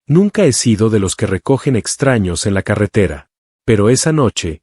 Nunca he sido de los que recogen extraños en la carretera. Pero esa noche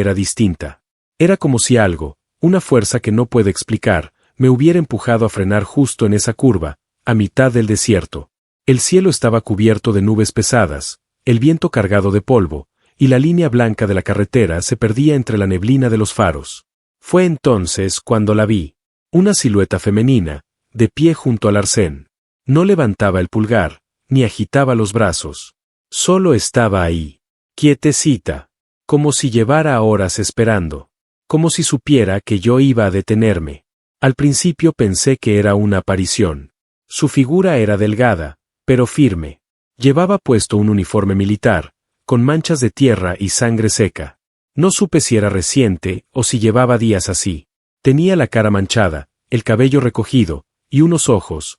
era distinta. Era como si algo, una fuerza que no puedo explicar, me hubiera empujado a frenar justo en esa curva, a mitad del desierto. El cielo estaba cubierto de nubes pesadas, el viento cargado de polvo, y la línea blanca de la carretera se perdía entre la neblina de los faros. Fue entonces cuando la vi. Una silueta femenina, de pie junto al arcén. No levantaba el pulgar, ni agitaba los brazos. Solo estaba ahí, quietecita, como si llevara horas esperando, como si supiera que yo iba a detenerme. Al principio pensé que era una aparición. Su figura era delgada, pero firme. Llevaba puesto un uniforme militar, con manchas de tierra y sangre seca. No supe si era reciente o si llevaba días así. Tenía la cara manchada, el cabello recogido, y unos ojos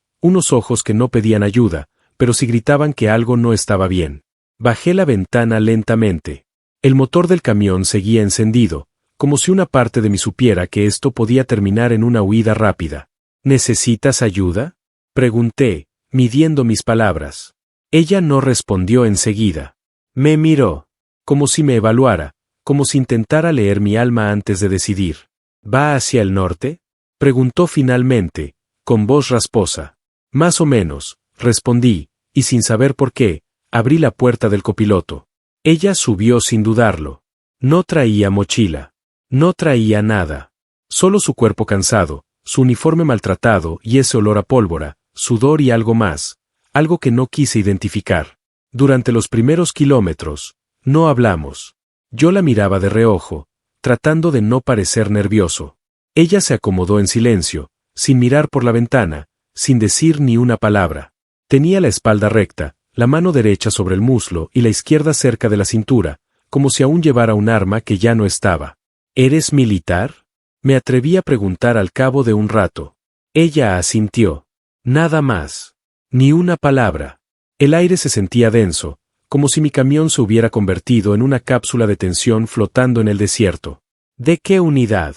que no pedían ayuda, pero sí gritaban que algo no estaba bien. Bajé la ventana lentamente. El motor del camión seguía encendido, como si una parte de mí supiera que esto podía terminar en una huida rápida. ¿Necesitas ayuda?, pregunté, midiendo mis palabras. Ella no respondió enseguida. Me miró, como si me evaluara, como si intentara leer mi alma antes de decidir. ¿Va hacia el norte?, preguntó finalmente, con voz rasposa. Más o menos, respondí, y sin saber por qué, abrí la puerta del copiloto. Ella subió sin dudarlo. No traía mochila. No traía nada. Solo su cuerpo cansado, su uniforme maltratado y ese olor a pólvora, sudor y algo más, algo que no quise identificar. Durante los primeros kilómetros, no hablamos. Yo la miraba de reojo, tratando de no parecer nervioso. Ella se acomodó en silencio, sin mirar por la ventana, sin decir ni una palabra. Tenía la espalda recta, la mano derecha sobre el muslo y la izquierda cerca de la cintura, como si aún llevara un arma que ya no estaba. ¿Eres militar?, me atreví a preguntar al cabo de un rato. Ella asintió. Nada más. Ni una palabra. El aire se sentía denso, como si mi camión se hubiera convertido en una cápsula de tensión flotando en el desierto. ¿De qué unidad?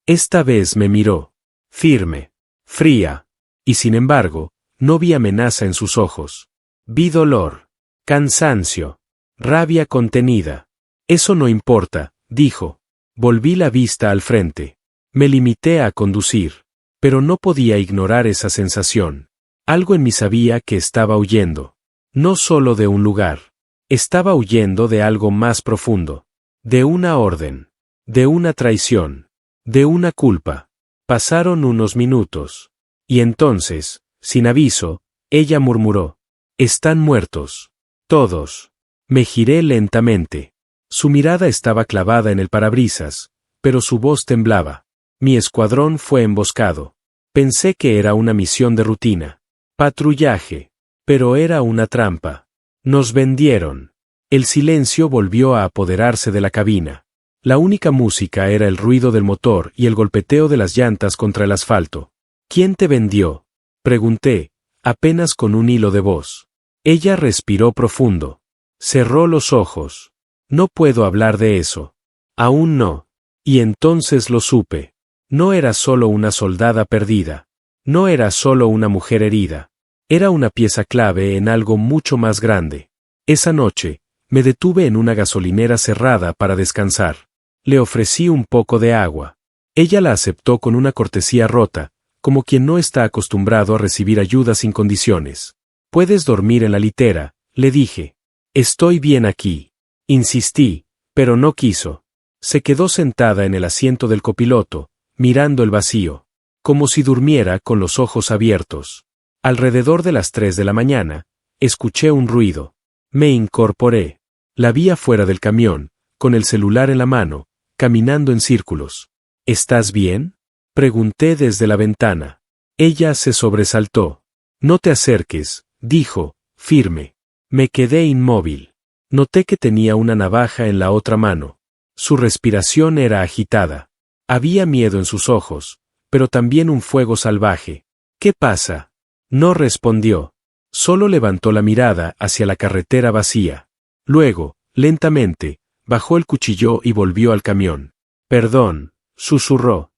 Esta vez me miró. Firme. Fría. Y sin embargo, no vi amenaza en sus ojos. Vi dolor. Cansancio. Rabia contenida. Eso no importa, dijo. Volví la vista al frente. Me limité a conducir. Pero no podía ignorar esa sensación. Algo en mí sabía que estaba huyendo. No solo de un lugar. Estaba huyendo de algo más profundo. De una orden. De una traición. De una culpa. Pasaron unos minutos. Y entonces, sin aviso, ella murmuró. Están muertos. Todos. Me giré lentamente. Su mirada estaba clavada en el parabrisas, pero su voz temblaba. Mi escuadrón fue emboscado. Pensé que era una misión de rutina. Patrullaje. Pero era una trampa. Nos vendieron. El silencio volvió a apoderarse de la cabina. La única música era el ruido del motor y el golpeteo de las llantas contra el asfalto. ¿Quién te vendió?, pregunté, apenas con un hilo de voz. Ella respiró profundo. Cerró los ojos. No puedo hablar de eso. Aún no. Y entonces lo supe. No era solo una soldada perdida. No era solo una mujer herida. Era una pieza clave en algo mucho más grande. Esa noche, me detuve en una gasolinera cerrada para descansar. Le ofrecí un poco de agua. Ella la aceptó con una cortesía rota, como quien no está acostumbrado a recibir ayuda sin condiciones. Puedes dormir en la litera, le dije. Estoy bien aquí. Insistí, pero no quiso. Se quedó sentada en el asiento del copiloto, mirando el vacío, como si durmiera con los ojos abiertos. Alrededor de las 3 de la mañana, escuché un ruido. Me incorporé. La vi afuera del camión, con el celular en la mano, caminando en círculos. ¿Estás bien?, pregunté desde la ventana. Ella se sobresaltó. No te acerques, dijo, firme. Me quedé inmóvil. Noté que tenía una navaja en la otra mano. Su respiración era agitada. Había miedo en sus ojos, pero también un fuego salvaje. ¿Qué pasa? No respondió. Solo levantó la mirada hacia la carretera vacía. Luego, lentamente, bajó el cuchillo y volvió al camión. Perdón, susurró.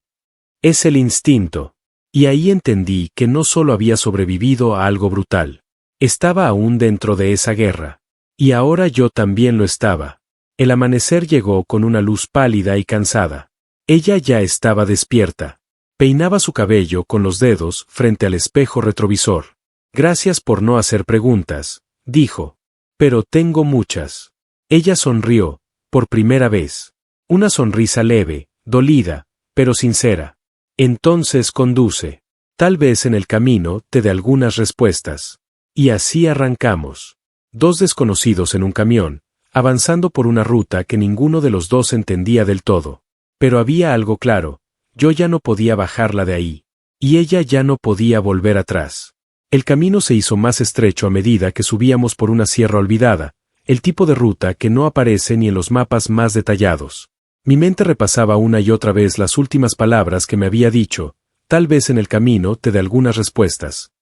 Es el instinto. Y ahí entendí que no solo había sobrevivido a algo brutal. Estaba aún dentro de esa guerra. Y ahora yo también lo estaba. El amanecer llegó con una luz pálida y cansada. Ella ya estaba despierta. Peinaba su cabello con los dedos frente al espejo retrovisor. Gracias por no hacer preguntas, dijo. Pero tengo muchas. Ella sonrió, por primera vez. Una sonrisa leve, dolida, pero sincera. Entonces conduce. Tal vez en el camino te dé algunas respuestas. Y así arrancamos. Dos desconocidos en un camión, avanzando por una ruta que ninguno de los dos entendía del todo. Pero había algo claro, yo ya no podía bajarla de ahí. Y ella ya no podía volver atrás. El camino se hizo más estrecho a medida que subíamos por una sierra olvidada, el tipo de ruta que no aparece ni en los mapas más detallados. Mi mente repasaba una y otra vez las últimas palabras que me había dicho, tal vez en el camino te dé algunas respuestas.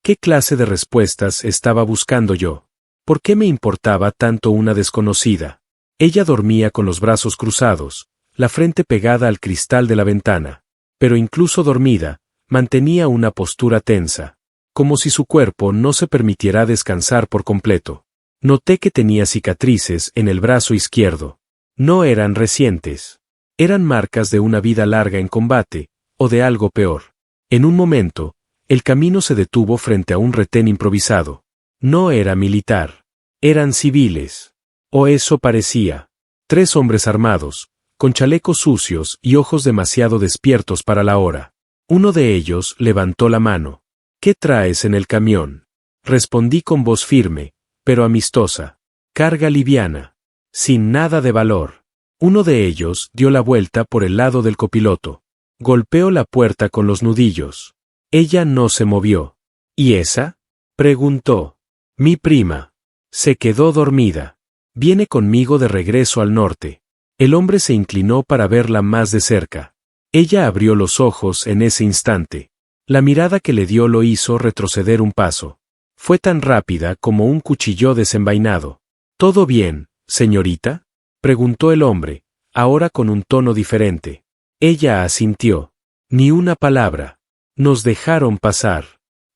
¿Qué clase de respuestas estaba buscando yo? ¿Por qué me importaba tanto una desconocida? Ella dormía con los brazos cruzados, la frente pegada al cristal de la ventana. Pero incluso dormida, mantenía una postura tensa, como si su cuerpo no se permitiera descansar por completo. Noté que tenía cicatrices en el brazo izquierdo. No eran recientes. Eran marcas de una vida larga en combate, o de algo peor. En un momento, el camino se detuvo frente a un retén improvisado. No era militar. Eran civiles. O eso parecía. 3 hombres armados, con chalecos sucios y ojos demasiado despiertos para la hora. Uno de ellos levantó la mano. ¿Qué traes en el camión? Respondí con voz firme, pero amistosa. Carga liviana. Sin nada de valor. Uno de ellos dio la vuelta por el lado del copiloto. Golpeó la puerta con los nudillos. Ella no se movió. ¿Y esa? Preguntó. Mi prima. Se quedó dormida. Viene conmigo de regreso al norte. El hombre se inclinó para verla más de cerca. Ella abrió los ojos en ese instante. La mirada que le dio lo hizo retroceder un paso. Fue tan rápida como un cuchillo desenvainado. ¿Todo bien, señorita? Preguntó el hombre, ahora con un tono diferente. Ella asintió. Ni una palabra. Nos dejaron pasar.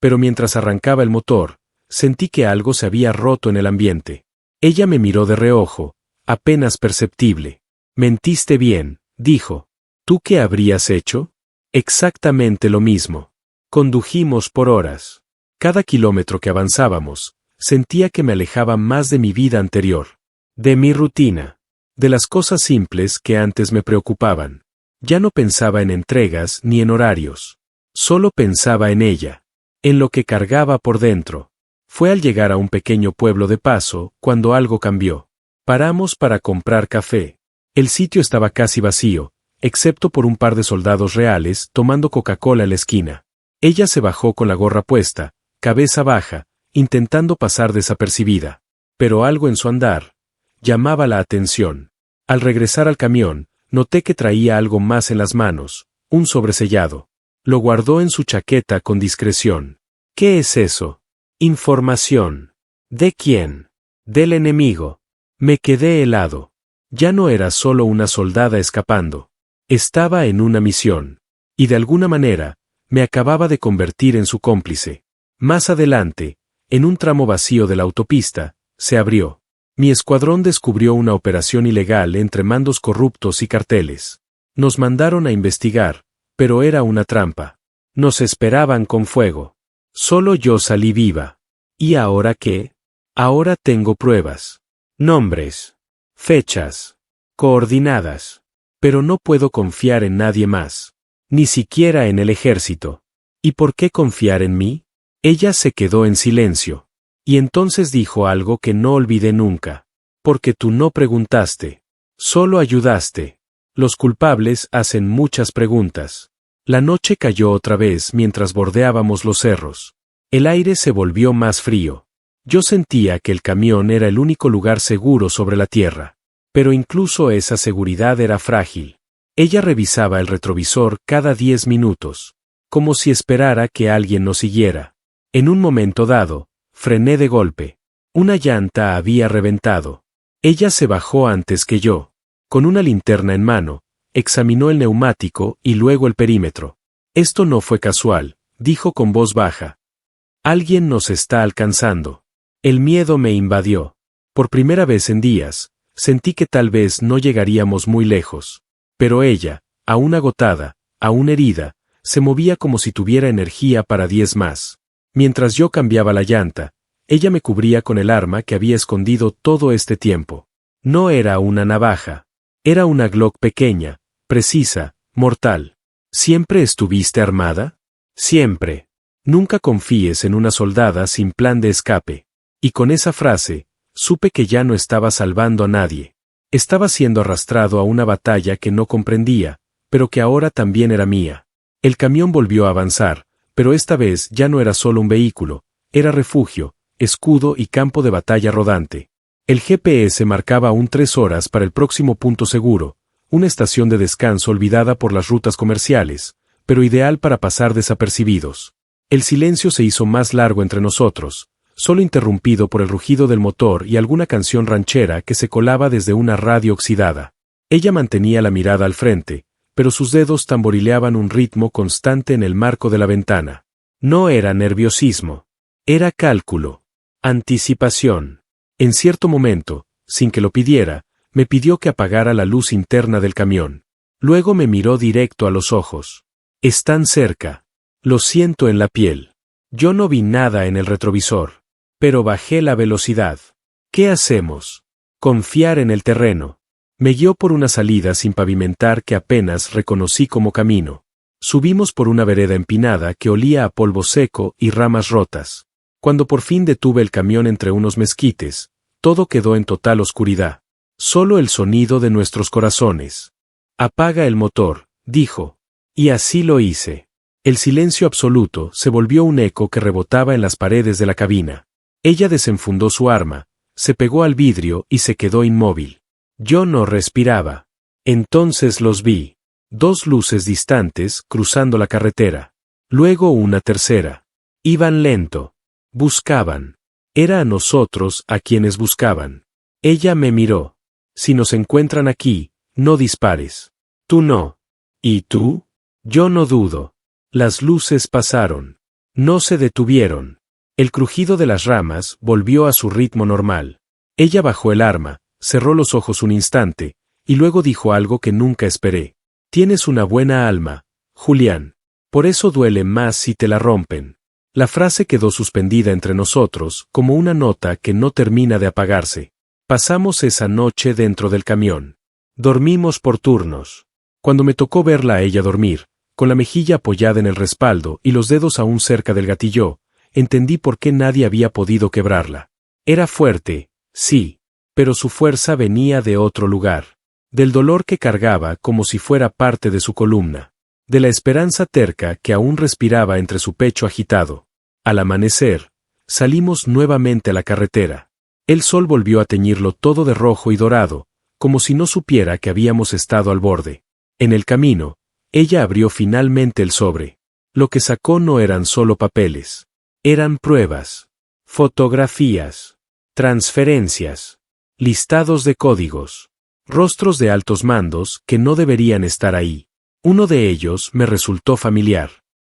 Pero mientras arrancaba el motor, sentí que algo se había roto en el ambiente. Ella me miró de reojo, apenas perceptible. Mentiste bien, dijo. ¿Tú qué habrías hecho? Exactamente lo mismo. Condujimos por horas. Cada kilómetro que avanzábamos, sentía que me alejaba más de mi vida anterior. De mi rutina. De las cosas simples que antes me preocupaban. Ya no pensaba en entregas ni en horarios. Solo pensaba en ella. En lo que cargaba por dentro. Fue al llegar a un pequeño pueblo de paso, cuando algo cambió. Paramos para comprar café. El sitio estaba casi vacío, excepto por un par de soldados reales tomando Coca-Cola en la esquina. Ella se bajó con la gorra puesta, cabeza baja, intentando pasar desapercibida. Pero algo en su andar llamaba la atención. Al regresar al camión, noté que traía algo más en las manos, un sobresellado. Lo guardó en su chaqueta con discreción. ¿Qué es eso? Información. ¿De quién? Del enemigo. Me quedé helado. Ya no era solo una soldada escapando. Estaba en una misión. Y de alguna manera, me acababa de convertir en su cómplice. Más adelante, en un tramo vacío de la autopista, se abrió. Mi escuadrón descubrió una operación ilegal entre mandos corruptos y carteles. Nos mandaron a investigar, pero era una trampa. Nos esperaban con fuego. Solo yo salí viva. ¿Y ahora qué? Ahora tengo pruebas. Nombres. Fechas. Coordinadas. Pero no puedo confiar en nadie más. Ni siquiera en el ejército. ¿Y por qué confiar en mí? Ella se quedó en silencio. Y entonces dijo algo que no olvidé nunca. Porque tú no preguntaste. Solo ayudaste. Los culpables hacen muchas preguntas. La noche cayó otra vez mientras bordeábamos los cerros. El aire se volvió más frío. Yo sentía que el camión era el único lugar seguro sobre la tierra. Pero incluso esa seguridad era frágil. Ella revisaba el retrovisor cada 10 minutos. Como si esperara que alguien nos siguiera. En un momento dado, frené de golpe. Una llanta había reventado. Ella se bajó antes que yo. Con una linterna en mano, examinó el neumático y luego el perímetro. Esto no fue casual, dijo con voz baja. Alguien nos está alcanzando. El miedo me invadió. Por primera vez en días, sentí que tal vez no llegaríamos muy lejos. Pero ella, aún agotada, aún herida, se movía como si tuviera energía para 10 más. Mientras yo cambiaba la llanta, ella me cubría con el arma que había escondido todo este tiempo. No era una navaja. Era una Glock pequeña, precisa, mortal. ¿Siempre estuviste armada? Siempre. Nunca confíes en una soldada sin plan de escape. Y con esa frase, supe que ya no estaba salvando a nadie. Estaba siendo arrastrado a una batalla que no comprendía, pero que ahora también era mía. El camión volvió a avanzar, pero esta vez ya no era solo un vehículo, era refugio, escudo y campo de batalla rodante. El GPS marcaba aún 3 horas para el próximo punto seguro, una estación de descanso olvidada por las rutas comerciales, pero ideal para pasar desapercibidos. El silencio se hizo más largo entre nosotros, solo interrumpido por el rugido del motor y alguna canción ranchera que se colaba desde una radio oxidada. Ella mantenía la mirada al frente, pero sus dedos tamborileaban un ritmo constante en el marco de la ventana. No era nerviosismo. Era cálculo. Anticipación. En cierto momento, sin que lo pidiera, me pidió que apagara la luz interna del camión. Luego me miró directo a los ojos. Están cerca. Lo siento en la piel. Yo no vi nada en el retrovisor. Pero bajé la velocidad. ¿Qué hacemos? Confiar en el terreno. Me guió por una salida sin pavimentar que apenas reconocí como camino. Subimos por una vereda empinada que olía a polvo seco y ramas rotas. Cuando por fin detuve el camión entre unos mezquites, todo quedó en total oscuridad. Solo el sonido de nuestros corazones. Apaga el motor, dijo. Y así lo hice. El silencio absoluto se volvió un eco que rebotaba en las paredes de la cabina. Ella desenfundó su arma, se pegó al vidrio y se quedó inmóvil. Yo no respiraba. Entonces los vi. 2 luces distantes cruzando la carretera. Luego una tercera. Iban lento. Buscaban. Era a nosotros a quienes buscaban. Ella me miró. Si nos encuentran aquí, no dispares. Tú no. ¿Y tú? Yo no dudo. Las luces pasaron. No se detuvieron. El crujido de las ramas volvió a su ritmo normal. Ella bajó el arma, cerró los ojos un instante, y luego dijo algo que nunca esperé. Tienes una buena alma, Julián. Por eso duele más si te la rompen. La frase quedó suspendida entre nosotros, como una nota que no termina de apagarse. Pasamos esa noche dentro del camión. Dormimos por turnos. Cuando me tocó verla a ella dormir, con la mejilla apoyada en el respaldo y los dedos aún cerca del gatillo, entendí por qué nadie había podido quebrarla. Era fuerte, sí, pero su fuerza venía de otro lugar. Del dolor que cargaba como si fuera parte de su columna. De la esperanza terca que aún respiraba entre su pecho agitado. Al amanecer, salimos nuevamente a la carretera. El sol volvió a teñirlo todo de rojo y dorado, como si no supiera que habíamos estado al borde. En el camino, ella abrió finalmente el sobre. Lo que sacó no eran solo papeles. Eran pruebas, fotografías, transferencias, listados de códigos, rostros de altos mandos que no deberían estar ahí. Uno de ellos me resultó familiar.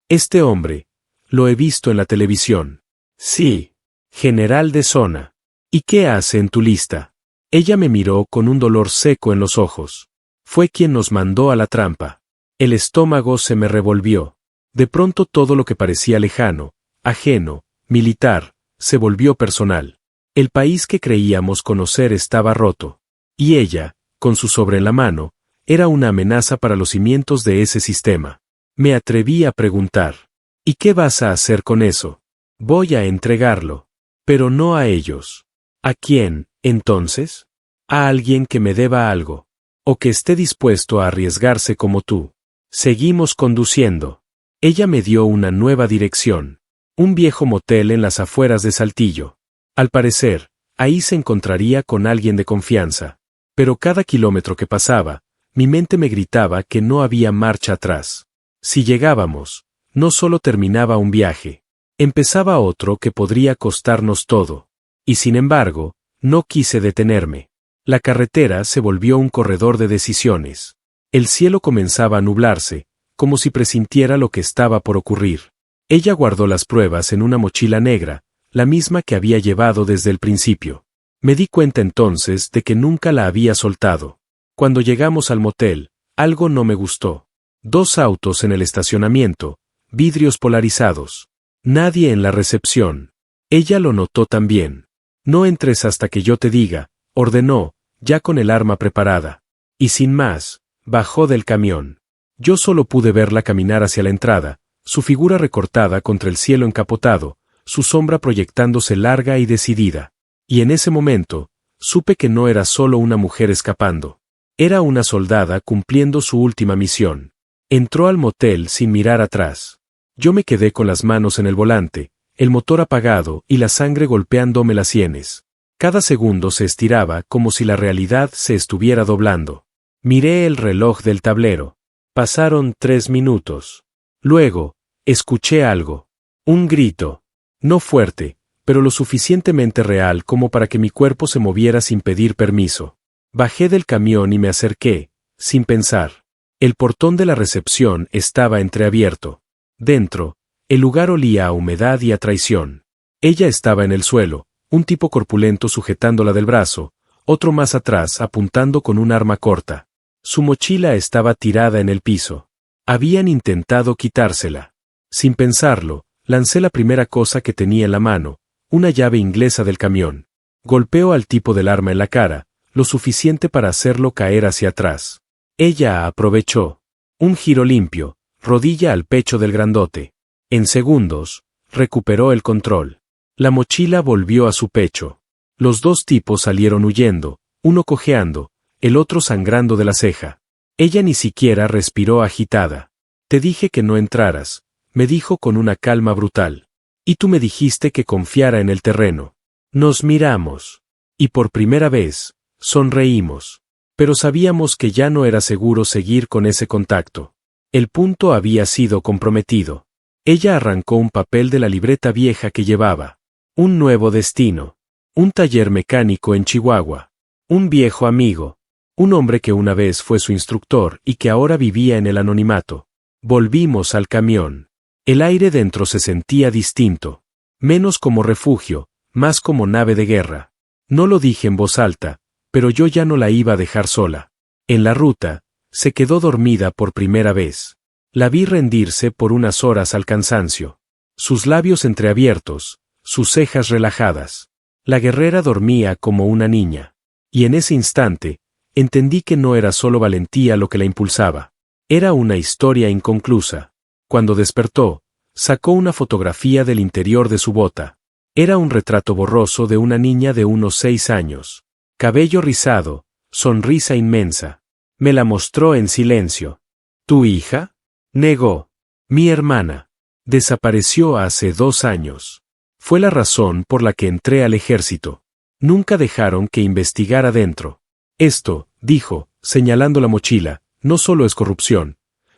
Este hombre, lo he visto en la televisión. Sí, general de zona. ¿Y qué hace en tu lista? Ella me miró con un dolor seco en los ojos. Fue quien nos mandó a la trampa. El estómago se me revolvió. De pronto todo lo que parecía lejano, ajeno, militar, se volvió personal. El país que creíamos conocer estaba roto. Y ella, con su sobre en la mano, era una amenaza para los cimientos de ese sistema. Me atreví a preguntar. ¿Y qué vas a hacer con eso? Voy a entregarlo. Pero no a ellos. ¿A quién, entonces? A alguien que me deba algo. O que esté dispuesto a arriesgarse como tú. Seguimos conduciendo. Ella me dio una nueva dirección. Un viejo motel en las afueras de Saltillo. Al parecer, ahí se encontraría con alguien de confianza. Pero cada kilómetro que pasaba, mi mente me gritaba que no había marcha atrás. Si llegábamos, no solo terminaba un viaje, empezaba otro que podría costarnos todo. Y sin embargo, no quise detenerme. La carretera se volvió un corredor de decisiones. El cielo comenzaba a nublarse, como si presintiera lo que estaba por ocurrir. Ella guardó las pruebas en una mochila negra, la misma que había llevado desde el principio. Me di cuenta entonces de que nunca la había soltado. Cuando llegamos al motel, algo no me gustó. 2 autos en el estacionamiento, vidrios polarizados. Nadie en la recepción. Ella lo notó también. No entres hasta que yo te diga, ordenó, ya con el arma preparada. Y sin más, bajó del camión. Yo solo pude verla caminar hacia la entrada, su figura recortada contra el cielo encapotado, su sombra proyectándose larga y decidida. Y en ese momento, supe que no era solo una mujer escapando. Era una soldada cumpliendo su última misión. Entró al motel sin mirar atrás. Yo me quedé con las manos en el volante, el motor apagado y la sangre golpeándome las sienes. Cada segundo se estiraba como si la realidad se estuviera doblando. Miré el reloj del tablero. Pasaron 3 minutos. Luego, escuché algo. Un grito. No fuerte, pero lo suficientemente real como para que mi cuerpo se moviera sin pedir permiso. Bajé del camión y me acerqué, sin pensar. El portón de la recepción estaba entreabierto. Dentro, el lugar olía a humedad y a traición. Ella estaba en el suelo, un tipo corpulento sujetándola del brazo, otro más atrás apuntando con un arma corta. Su mochila estaba tirada en el piso. Habían intentado quitársela. Sin pensarlo, lancé la primera cosa que tenía en la mano, una llave inglesa del camión. Golpeó al tipo del arma en la cara, lo suficiente para hacerlo caer hacia atrás. Ella aprovechó. Un giro limpio, rodilla al pecho del grandote. En segundos, recuperó el control. La mochila volvió a su pecho. Los 2 tipos salieron huyendo, uno cojeando, el otro sangrando de la ceja. Ella ni siquiera respiró agitada. Te dije que no entraras, me dijo con una calma brutal. Y tú me dijiste que confiara en el terreno. Nos miramos. Y por primera vez, sonreímos. Pero sabíamos que ya no era seguro seguir con ese contacto. El punto había sido comprometido. Ella arrancó un papel de la libreta vieja que llevaba. Un nuevo destino. Un taller mecánico en Chihuahua. Un viejo amigo. Un hombre que una vez fue su instructor y que ahora vivía en el anonimato. Volvimos al camión. El aire dentro se sentía distinto. Menos como refugio, más como nave de guerra. No lo dije en voz alta, pero yo ya no la iba a dejar sola. En la ruta, se quedó dormida por primera vez. La vi rendirse por unas horas al cansancio. Sus labios entreabiertos, sus cejas relajadas. La guerrera dormía como una niña. Y en ese instante, entendí que no era solo valentía lo que la impulsaba. Era una historia inconclusa. Cuando despertó, sacó una fotografía del interior de su bota. Era un retrato borroso de una niña de unos 6 años. Cabello rizado, sonrisa inmensa. Me la mostró en silencio. ¿Tu hija? Negó. Mi hermana. Desapareció hace 2 años. Fue la razón por la que entré al ejército. Nunca dejaron que investigara dentro. Esto, dijo, señalando la mochila, no solo es corrupción.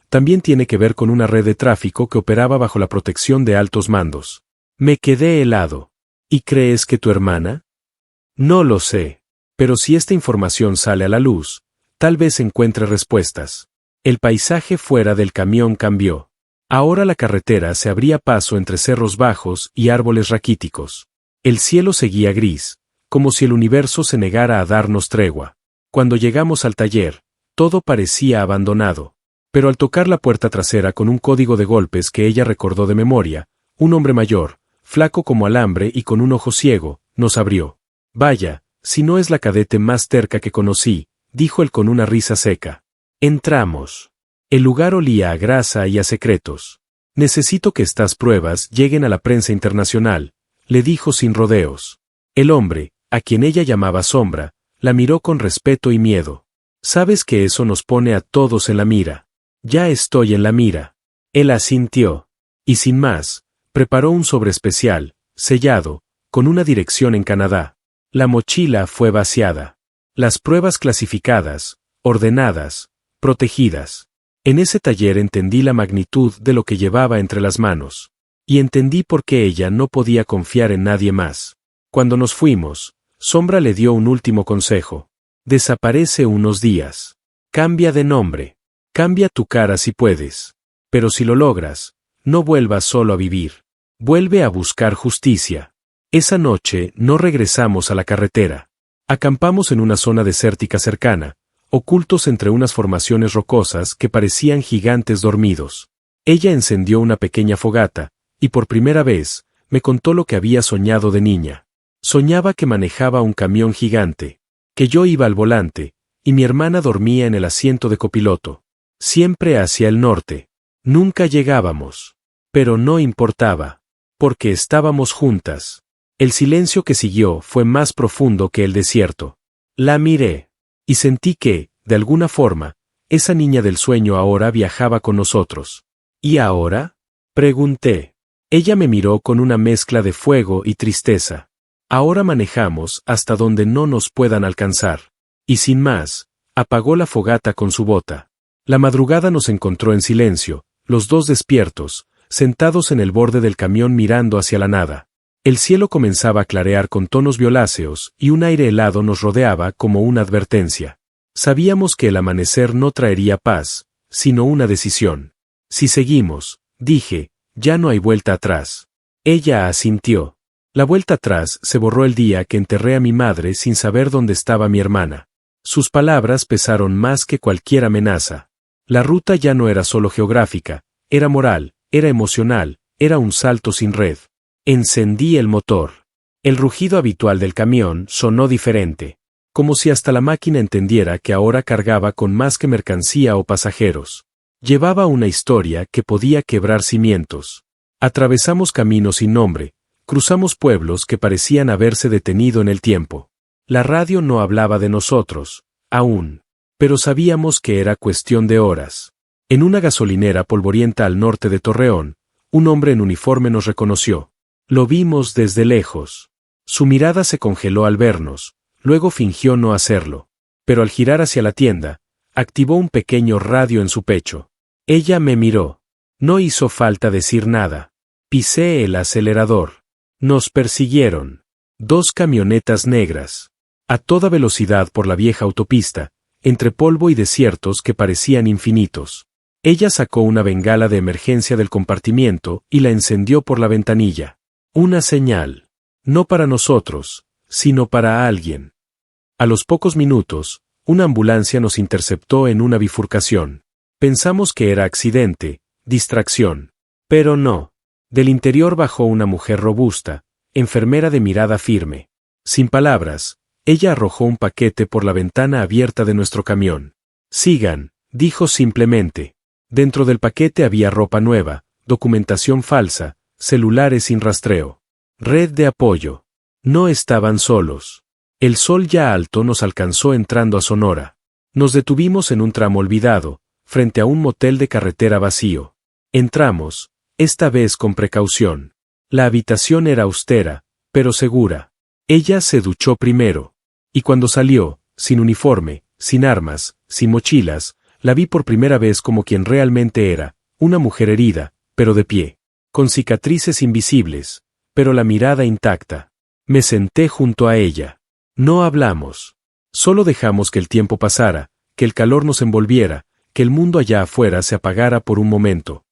También tiene que ver con una red de tráfico que operaba bajo la protección de altos mandos. Me quedé helado. ¿Y crees que tu hermana? No lo sé. Pero si esta información sale a la luz, tal vez encuentre respuestas. El paisaje fuera del camión cambió. Ahora la carretera se abría paso entre cerros bajos y árboles raquíticos. El cielo seguía gris, como si el universo se negara a darnos tregua. Cuando llegamos al taller, todo parecía abandonado. Pero al tocar la puerta trasera con un código de golpes que ella recordó de memoria, un hombre mayor, flaco como alambre y con un ojo ciego, nos abrió. Vaya, si no es la cadete más terca que conocí, dijo él con una risa seca. Entramos. El lugar olía a grasa y a secretos. Necesito que estas pruebas lleguen a la prensa internacional, le dijo sin rodeos. El hombre, a quien ella llamaba Sombra, la miró con respeto y miedo. Sabes que eso nos pone a todos en la mira. Ya estoy en la mira. Él asintió. Y sin más, preparó un sobre especial, sellado, con una dirección en Canadá. La mochila fue vaciada. Las pruebas clasificadas, ordenadas, protegidas. En ese taller entendí la magnitud de lo que llevaba entre las manos. Y entendí por qué ella no podía confiar en nadie más. Cuando nos fuimos, Sombra le dio un último consejo. Desaparece unos días. Cambia de nombre. Cambia tu cara si puedes. Pero si lo logras, no vuelvas solo a vivir. Vuelve a buscar justicia. Esa noche no regresamos a la carretera. Acampamos en una zona desértica cercana, ocultos entre unas formaciones rocosas que parecían gigantes dormidos. Ella encendió una pequeña fogata, y por primera vez, me contó lo que había soñado de niña. Soñaba que manejaba un camión gigante, que yo iba al volante, y mi hermana dormía en el asiento de copiloto. Siempre hacia el norte. Nunca llegábamos. Pero no importaba, porque estábamos juntas. El silencio que siguió fue más profundo que el desierto. La miré, y sentí que, de alguna forma, esa niña del sueño ahora viajaba con nosotros. ¿Y ahora? Pregunté. Ella me miró con una mezcla de fuego y tristeza. Ahora manejamos hasta donde no nos puedan alcanzar. Y sin más, apagó la fogata con su bota. La madrugada nos encontró en silencio, los dos despiertos, sentados en el borde del camión mirando hacia la nada. El cielo comenzaba a clarear con tonos violáceos y un aire helado nos rodeaba como una advertencia. Sabíamos que el amanecer no traería paz, sino una decisión. Si seguimos, dije, ya no hay vuelta atrás. Ella asintió. La vuelta atrás se borró el día que enterré a mi madre sin saber dónde estaba mi hermana. Sus palabras pesaron más que cualquier amenaza. La ruta ya no era solo geográfica, era moral, era emocional, era un salto sin red. Encendí el motor. El rugido habitual del camión sonó diferente, como si hasta la máquina entendiera que ahora cargaba con más que mercancía o pasajeros. Llevaba una historia que podía quebrar cimientos. Atravesamos caminos sin nombre, cruzamos pueblos que parecían haberse detenido en el tiempo. La radio no hablaba de nosotros, aún, pero sabíamos que era cuestión de horas. En una gasolinera polvorienta al norte de Torreón, un hombre en uniforme nos reconoció. Lo vimos desde lejos. Su mirada se congeló al vernos, luego fingió no hacerlo. Pero al girar hacia la tienda, activó un pequeño radio en su pecho. Ella me miró. No hizo falta decir nada. Pisé el acelerador. Nos persiguieron. 2 camionetas negras. A toda velocidad por la vieja autopista, entre polvo y desiertos que parecían infinitos. Ella sacó una bengala de emergencia del compartimiento y la encendió por la ventanilla. Una señal. No para nosotros, sino para alguien. A los pocos minutos, una ambulancia nos interceptó en una bifurcación. Pensamos que era accidente, distracción. Pero no. Del interior bajó una mujer robusta, enfermera de mirada firme. Sin palabras, ella arrojó un paquete por la ventana abierta de nuestro camión. Sigan, dijo simplemente. Dentro del paquete había ropa nueva, documentación falsa, celulares sin rastreo. Red de apoyo. No estaban solos. El sol ya alto nos alcanzó entrando a Sonora. Nos detuvimos en un tramo olvidado, frente a un motel de carretera vacío. Entramos, esta vez con precaución. La habitación era austera, pero segura. Ella se duchó primero. Y cuando salió, sin uniforme, sin armas, sin mochilas, la vi por primera vez como quien realmente era, una mujer herida, pero de pie. Con cicatrices invisibles, pero la mirada intacta. Me senté junto a ella. No hablamos. Solo dejamos que el tiempo pasara, que el calor nos envolviera, que el mundo allá afuera se apagara por un momento.